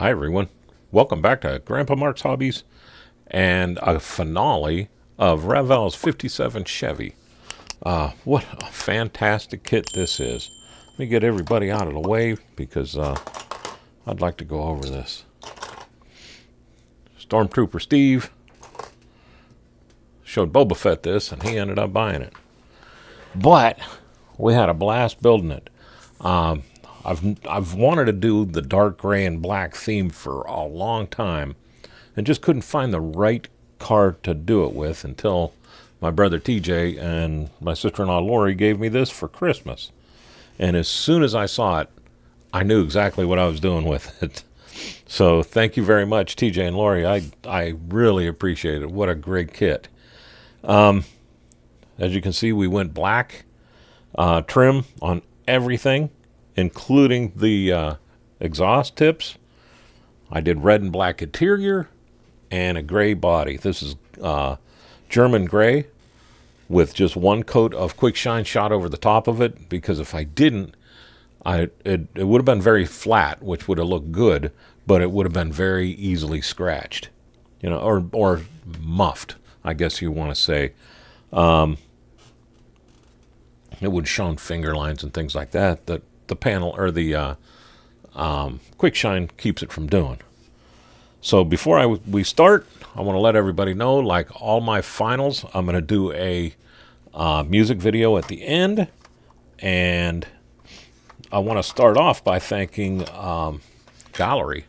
Hi everyone, welcome back to Grandpa Mark's Hobbies and a finale of Revell's 57 Chevy. What a fantastic kit this is. Let me get everybody out of the way because I'd like to go over this. Stormtrooper Steve showed Boba Fett this and he ended up buying it. But we had a blast building it. I've wanted to do the dark gray and black theme for a long time and just couldn't find the right car to do it with until my brother TJ and my sister-in-law Lori gave me this for Christmas. And as soon as I saw it, I knew exactly what I was doing with it. So thank you very much, TJ and Lori. I really appreciate it. What a great kit. As you can see, we went black trim on everything, including the exhaust tips. I did red and black interior and a gray body. This is German gray with just one coat of quick shine shot over the top of it, because if I didn't, it would have been very flat, which would have looked good, but it would have been very easily scratched, you know, or muffed, I guess you want to say. It would have shown finger lines and things like that that the panel or the quick shine keeps it from doing. So before we start, I want to let everybody know, like all my finals, I'm going to do a music video at the end, and I want to start off by thanking Gallery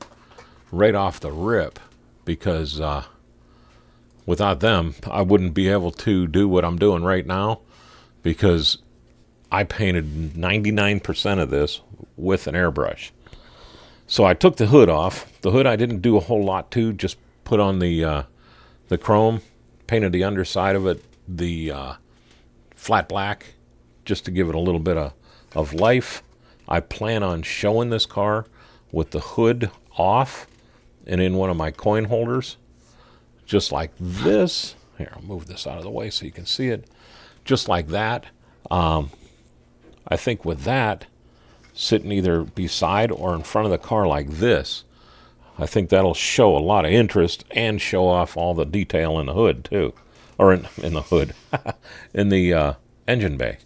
right off the rip, because without them, I wouldn't be able to do what I'm doing right now, because I painted 99% of this with an airbrush. So I took the hood off. The hood I didn't do a whole lot to, just put on the chrome, painted the underside of it the flat black, just to give it a little bit of life. I plan on showing this car with the hood off and in one of my coin holders, just like this. Here, I'll move this out of the way so you can see it. Just like that. I think with that, sitting either beside or in front of the car like this, I think that'll show a lot of interest and show off all the detail in the hood too, or in the hood, in the engine bay.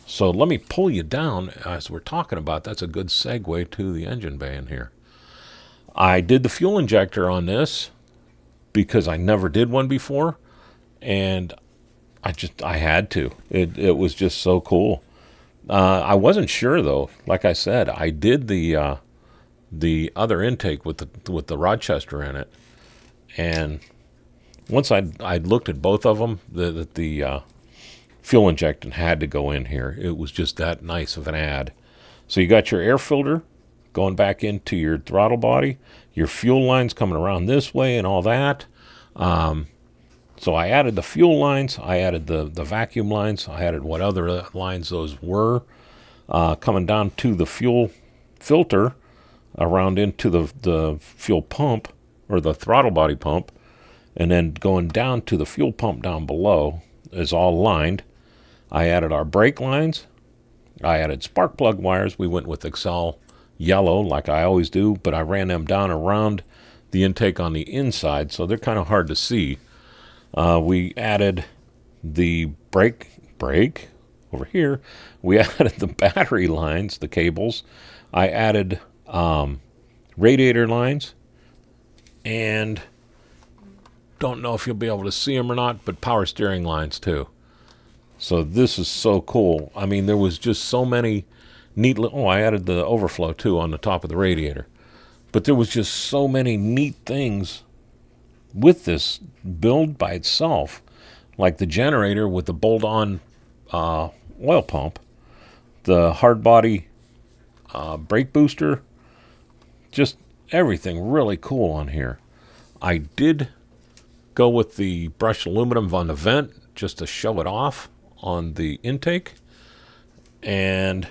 So let me pull you down as we're talking about. That's a good segue to the engine bay in here. I did the fuel injector on this because I never did one before, and I had to. It was just so cool. I wasn't sure though. Like I said, I did the other intake with the Rochester in it, and once I'd looked at both of them, the fuel injectant had to go in here. It was just that nice of an add. So you got your air filter going back into your throttle body, your fuel lines coming around this way, and all that. So I added the fuel lines, I added the vacuum lines, I added what other lines those were, coming down to the fuel filter, around into the fuel pump, or the throttle body pump, and then going down to the fuel pump down below is all lined. I added our brake lines, I added spark plug wires. We went with Excel yellow like I always do, but I ran them down around the intake on the inside, so they're kind of hard to see. We added the brake over here. We added the battery lines, the cables. I added radiator lines, and don't know if you'll be able to see them or not, but power steering lines too. So this is so cool. I mean, there was just so many neat I added the overflow too on the top of the radiator. But there was just so many neat things with this build by itself, like the generator with the bolt-on oil pump, the hard body brake booster, just everything really cool on here. I did go with the brushed aluminum on the vent just to show it off on the intake, and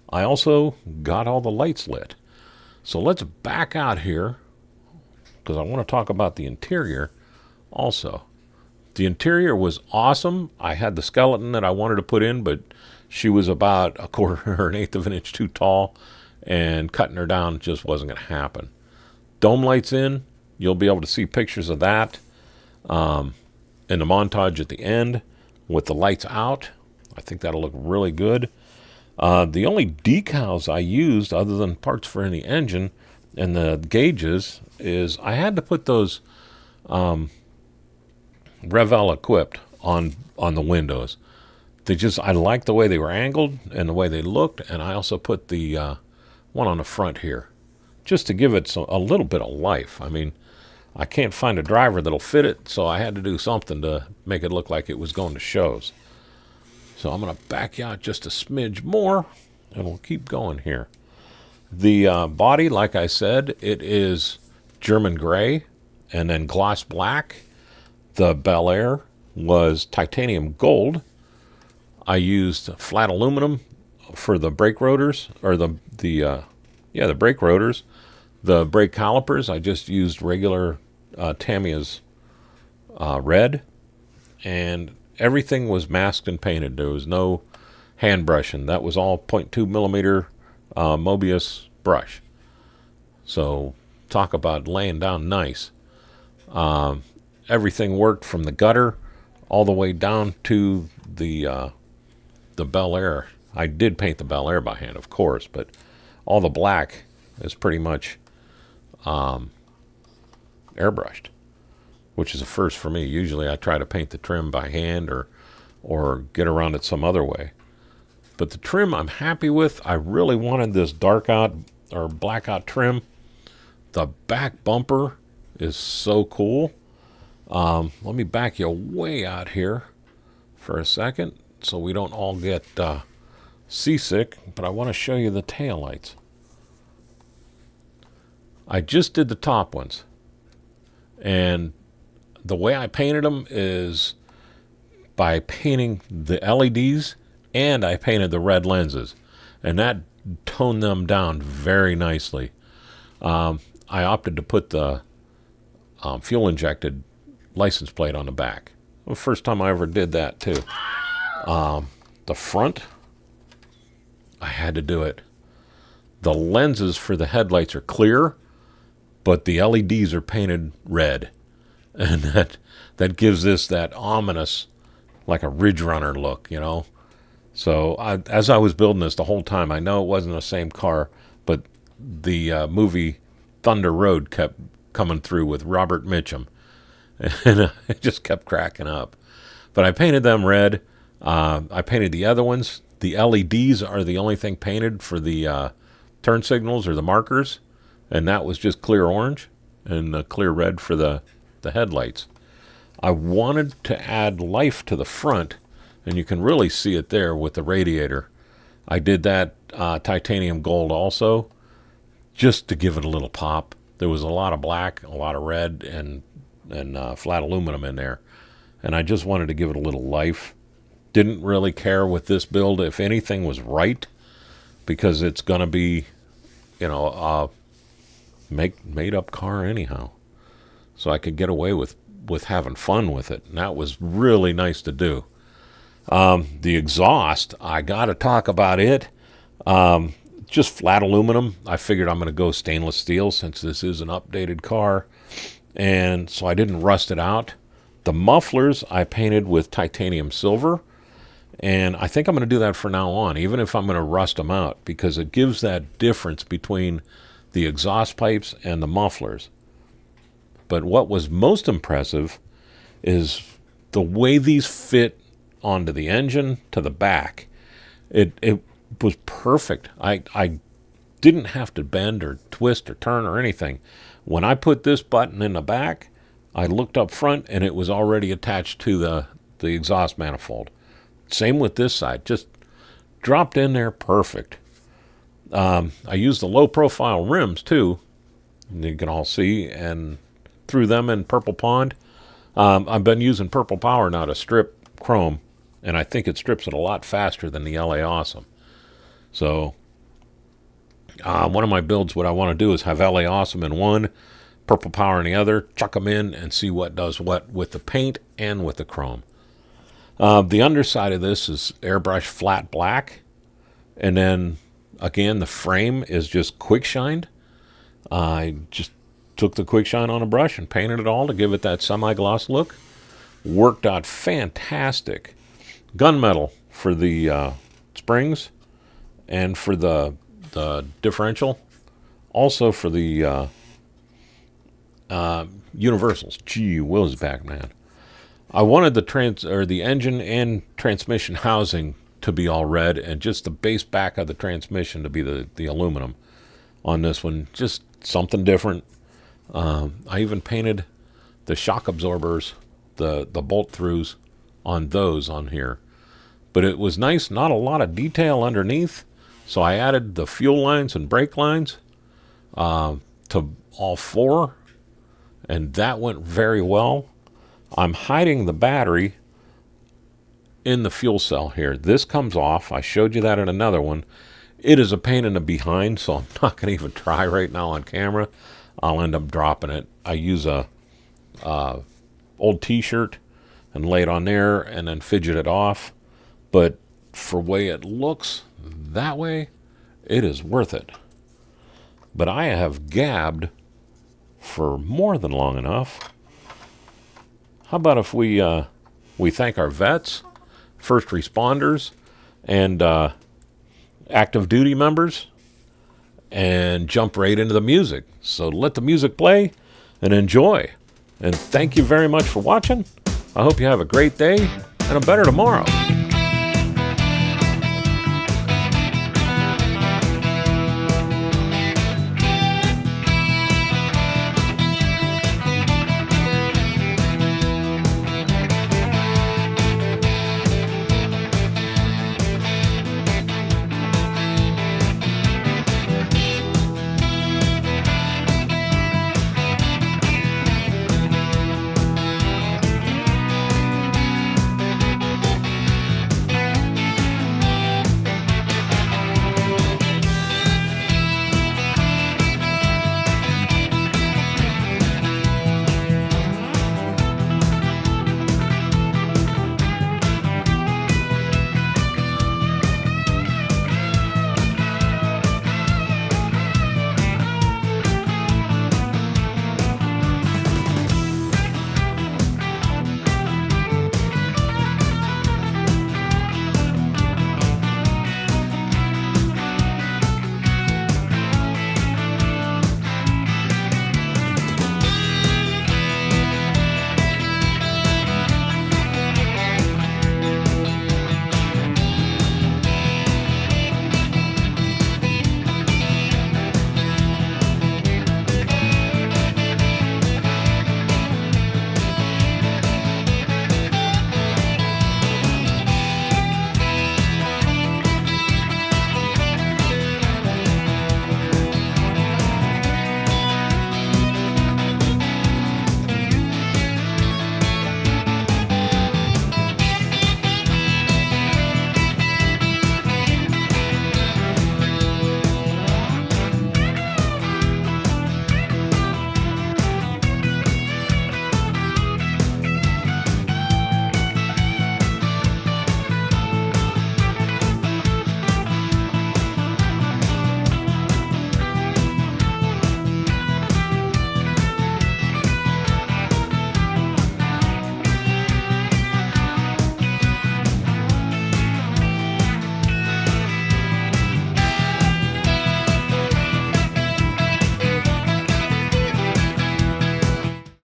I also got all the lights lit. So let's back out here, because I want to talk about the interior also. The interior was awesome. I had the skeleton that I wanted to put in, but she was about a quarter or an eighth of an inch too tall, and cutting her down just wasn't going to happen. dome lights in, you'll be able to see pictures of that in the montage at the end with the lights out. I think that'll look really good. The only decals I used, other than parts for any engine and the gauges, is I had to put those Revell equipped on the windows. I liked the way they were angled and the way they looked, and I also put the one on the front here just to give it a little bit of life. I mean, I can't find a driver that'll fit it, so I had to do something to make it look like it was going to shows. So I'm going to back out just a smidge more, and we'll keep going here. The body, like I said, it is German gray and then gloss black. The Bel Air was titanium gold. I used flat aluminum for the brake rotors, or the brake rotors. The brake calipers, I just used regular Tamiya's red, and everything was masked and painted. There was no hand brushing. That was all 0.2 millimeter Mobius brush. So talk about laying down nice. Everything worked from the gutter all the way down to the Bel Air. I did paint the Bel Air by hand, of course, but all the black is pretty much airbrushed, which is a first for me. Usually I try to paint the trim by hand or get around it some other way. But the trim I'm happy with. I really wanted this dark out or blackout trim. The back bumper is so cool. Let me back you way out here for a second so we don't all get seasick, but I want to show you the taillights. I just did the top ones, and the way I painted them is by painting the LEDs, and I painted the red lenses, and that toned them down very nicely. I opted to put the fuel injected license plate on the back. The first time I ever did that too. The front, I had to do it. The lenses for the headlights are clear, but the LEDs are painted red, and that gives this that ominous, like a Ridge Runner look, you know. So as I was building this the whole time, I know it wasn't the same car, but the movie Thunder Road kept coming through with Robert Mitchum, and it just kept cracking up. But I painted them red. I painted the other ones. The LEDs are the only thing painted for the turn signals or the markers, and that was just clear orange and the clear red for the headlights. I wanted to add life to the front, and you can really see it there with the radiator. I did that titanium gold also, just to give it a little pop. There was a lot of black, a lot of red, and flat aluminum in there, and I just wanted to give it a little life. Didn't really care with this build if anything was right, because it's going to be, you know, a made up car anyhow. So I could get away with having fun with it, and that was really nice to do. The exhaust, I got to talk about it. Just flat aluminum. I figured I'm going to go stainless steel since this is an updated car, and so I didn't rust it out. The mufflers I painted with titanium silver, and I think I'm going to do that from now on, even if I'm going to rust them out, because it gives that difference between the exhaust pipes and the mufflers. But what was most impressive is the way these fit onto the engine to the back. It was perfect. I didn't have to bend or twist or turn or anything. When I put this button in the back, I looked up front and it was already attached to the exhaust manifold. Same with this side, just dropped in there perfect. I used the low profile rims too, you can all see, and threw them in Purple Pond. I've been using Purple Power now to strip chrome, and I think it strips it a lot faster than the LA Awesome. So one of my builds, what I want to do is have LA Awesome in one, Purple Power in the other, chuck them in and see what does what with the paint and with the chrome. The underside of this is airbrush flat black, and then again the frame is just quick shined. I just took the quick shine on a brush and painted it all to give it that semi-gloss look. Worked out fantastic. Gunmetal for the springs and for the differential. Also for the universals. Gee whiz, back man. I wanted the engine and transmission housing to be all red, and just the base back of the transmission to be the aluminum on this one. Just something different. I even painted the shock absorbers, the bolt throughs on those on here. But it was nice, not a lot of detail underneath, so I added the fuel lines and brake lines to all four, and that went very well. I'm hiding the battery in the fuel cell here. This comes off. I showed you that in another one. It is a pain in the behind, so I'm not going to even try right now on camera. I'll end up dropping it. I use a old t-shirt and lay it on there and then fidget it off. But for way it looks that way, it is worth it. But I have gabbed for more than long enough. How about if we thank our vets, first responders, and active duty members, and jump right into the music. So let the music play and enjoy. And thank you very much for watching. I hope you have a great day and a better tomorrow.